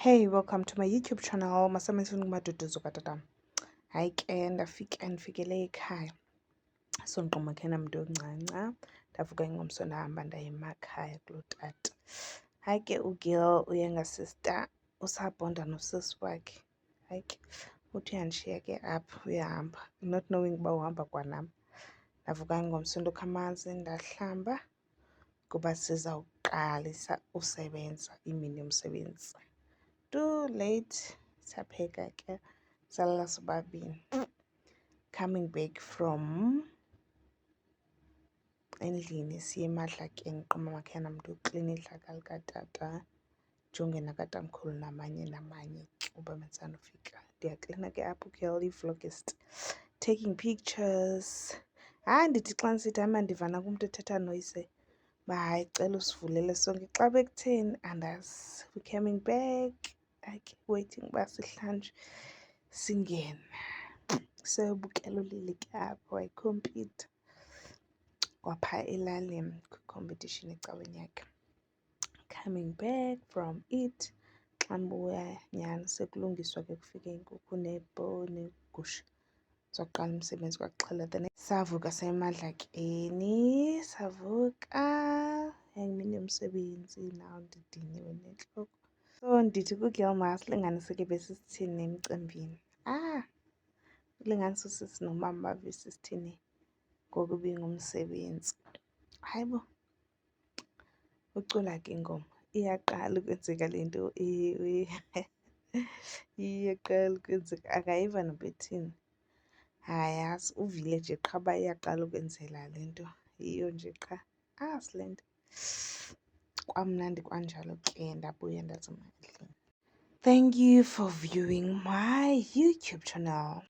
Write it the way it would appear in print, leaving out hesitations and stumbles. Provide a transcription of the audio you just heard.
Hey, welcome to my YouTube channel. Masamazweni kumaduduzo katata. Hayi ke ndifikele ekhaya. Sonqoma ke namntu oncanca. Ndavuka ingomso ndahamba ndaya emakhaya kulotata. Hayi ke uGil uye ngasista usabhonda nosisi wakhe. Hayi ke uthi uyandishiya ke apha uyahamba. Not knowing uba uhamba kwanam. Ndavuka ingomso ndokha amanzi ndahlamba kuba sizawuqalisa usebenza imini yomsebenzi. Too late sapheka ke salala sobabini. Coming back from endlini siye emadlakeni qoma makhaya namntu uklina idlaka likatata jonge nakatamkhulu namanye uba bendisandofika. Ndiyaklina ke apho uGirl i-vlogist taking pictures. Hayi ndithi xa ndisithi hayi mandivana kumntu ethetha noyise uba hayi cela usivulele sonke xa bekutheni andazi. We coming back waiting uba sihlanjwe singene siyobukela ulili ke apho wayikhompyutha kwaphaa elalini kwi-competition ecaweni yakhe. Coming back from it xa ndibuya nyhani sekulungiswa ke kufike iinkukhu neegusha soqala umsebenzi kwakuxhelwa. Then savuka semadlakeni savuka yayimini yomsebenzi naw ndidiniwe nentloko. So ndithi kuGirl masilinganise ke besisithini emcimbini. Ulinganisa usisi nomama bave sisithini ngoku ibingumsebenzi. Hayibo ucula ke ingoma iyaqala ukwenzeka le nto iyaqala ukwenzeka akayiva nobethini. Hayi uvile nje qha uba iyaqala ukwenzela le nto yiyo nje qha silenda. Kwamnandi kwanjalo ke ndabuya ndazama endlini. Thank you for viewing my YouTube channel.